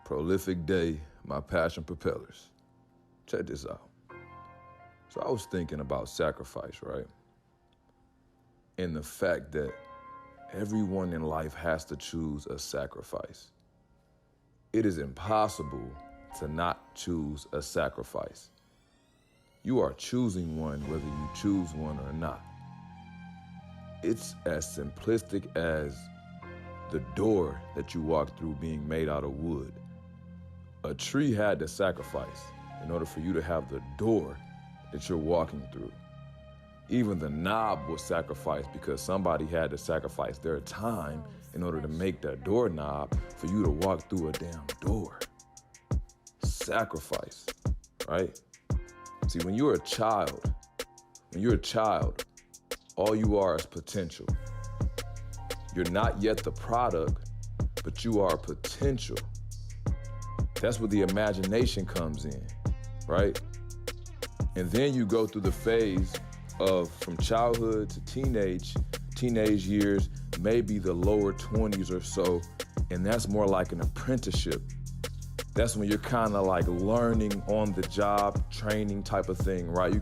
Prolific day, my passion propellers. Check this out. So I was thinking about sacrifice, right? And the fact that everyone in life has to choose a sacrifice. It is impossible to not choose a sacrifice. You are choosing one whether you choose one or not. It's as simplistic as the door that you walk through being made out of wood. A tree had to sacrifice in order for you to have the door that you're walking through. Even the knob was sacrificed because somebody had to sacrifice their time in order to make that doorknob for you to walk through a damn door. Sacrifice, right? See, when you're a child, all you are is potential. You're not yet the product, but you are potential. That's where the imagination comes in, right? And then you go through the phase of from childhood to teenage years, maybe the lower 20s or so, and that's more like an apprenticeship. That's when you're kind of like learning on the job, training type of thing, right? You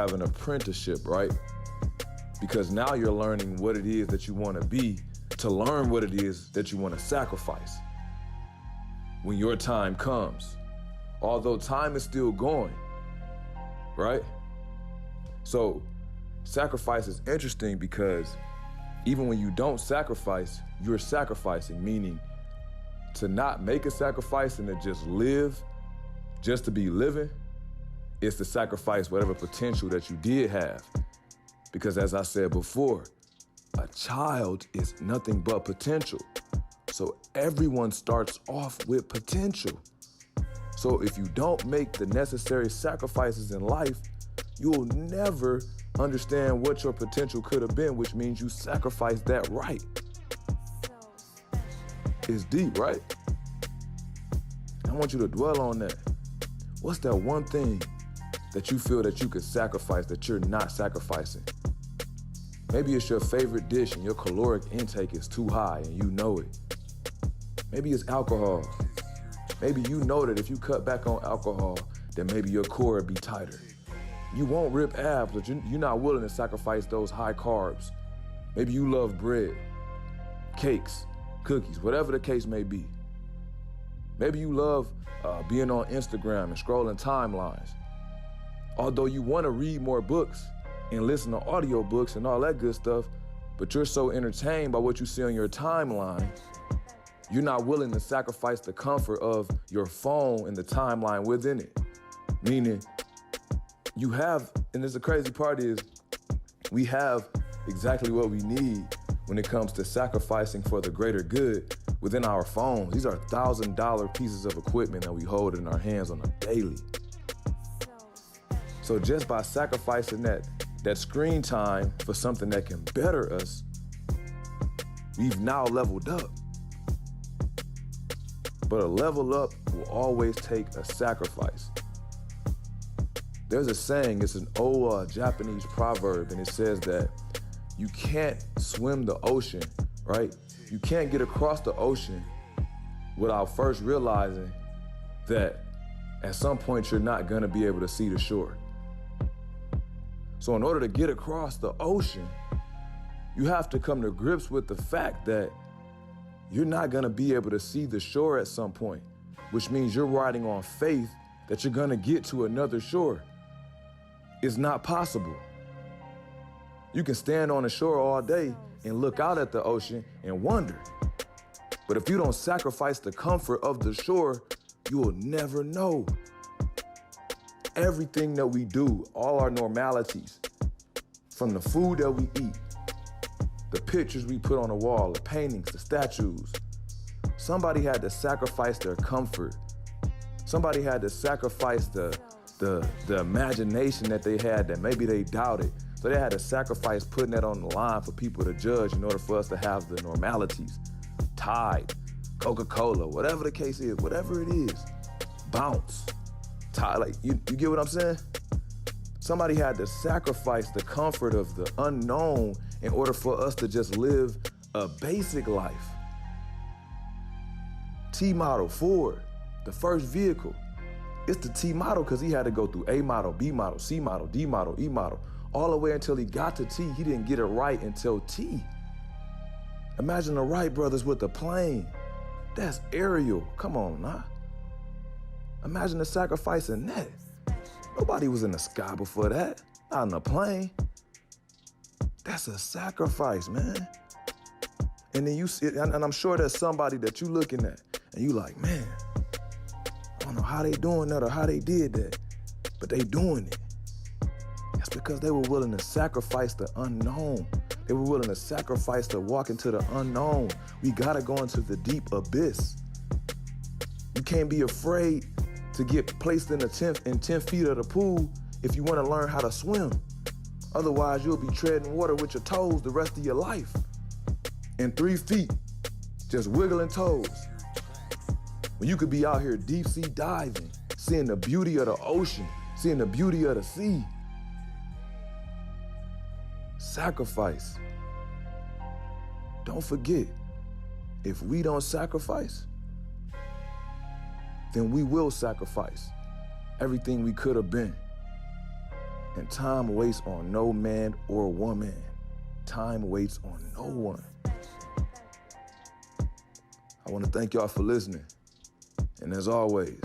have an apprenticeship, right? Because now you're learning what it is that you want to be to learn what it is that you want to sacrifice when your time comes. Although time is still going, right? So sacrifice is interesting because even when you don't sacrifice, you're sacrificing, meaning to not make a sacrifice and to just live, just to be living, is to sacrifice whatever potential that you did have. Because as I said before, a child is nothing but potential. So everyone starts off with potential. So if you don't make the necessary sacrifices in life, you'll never understand what your potential could have been, which means you sacrifice that right. It's deep, right? I want you to dwell on that. What's that one thing that you feel that you could sacrifice that you're not sacrificing? Maybe it's your favorite dish and your caloric intake is too high and you know it. Maybe it's alcohol. Maybe you know that if you cut back on alcohol, then maybe your core would be tighter. You won't rip abs, but you're not willing to sacrifice those high carbs. Maybe you love bread, cakes, cookies, whatever the case may be. Maybe you love being on Instagram and scrolling timelines. Although you want to read more books and listen to audiobooks and all that good stuff, but you're so entertained by what you see on your timeline, you're not willing to sacrifice the comfort of your phone and the timeline within it. Meaning, you have, and the crazy part is, we have exactly what we need when it comes to sacrificing for the greater good within our phones. These are $1,000 pieces of equipment that we hold in our hands on a daily. So just by sacrificing that screen time for something that can better us, we've now leveled up. But a level up will always take a sacrifice. There's a saying, it's an old Japanese proverb, and it says that you can't swim the ocean, right? You can't get across the ocean without first realizing that at some point you're not gonna be able to see the shore. So in order to get across the ocean, you have to come to grips with the fact that you're not gonna be able to see the shore at some point, which means you're riding on faith that you're gonna get to another shore. It's not possible. You can stand on the shore all day and look out at the ocean and wonder. But if you don't sacrifice the comfort of the shore, you will never know. Everything that we do, all our normalities, from the food that we eat, the pictures we put on the wall, the paintings, the statues, somebody had to sacrifice their comfort. Somebody had to sacrifice the imagination that they had that maybe they doubted. So they had to sacrifice putting that on the line for people to judge in order for us to have the normalities. Tide, Coca-Cola, whatever the case is, whatever it is, Bounce, Tide, like you get what I'm saying? Somebody had to sacrifice the comfort of the unknown in order for us to just live a basic life. T model Ford, the first vehicle. It's the T model because he had to go through A model, B model, C model, D model, E model, all the way until he got to T. He didn't get it right until T. Imagine the Wright brothers with the plane. That's aerial. Come on, nah. Imagine the sacrifice in that. Nobody was in the sky before that, not in a plane. That's a sacrifice, man. And then you see, and I'm sure there's somebody that you looking at, and you like, man, I don't know how they doing that or how they did that, but they doing it. That's because they were willing to sacrifice the unknown. They were willing to sacrifice to walk into the unknown. We gotta go into the deep abyss. You can't be afraid to get placed in 10 feet of the pool if you wanna learn how to swim. Otherwise, you'll be treading water with your toes the rest of your life. In 3 feet, just wiggling toes. When you could be out here deep sea diving, seeing the beauty of the ocean, seeing the beauty of the sea. Sacrifice. Don't forget, if we don't sacrifice, then we will sacrifice everything we could have been. And time waits on no man or woman. Time waits on no one. I want to thank y'all for listening. And as always,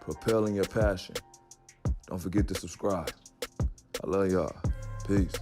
propelling your passion. Don't forget to subscribe. I love y'all. Peace.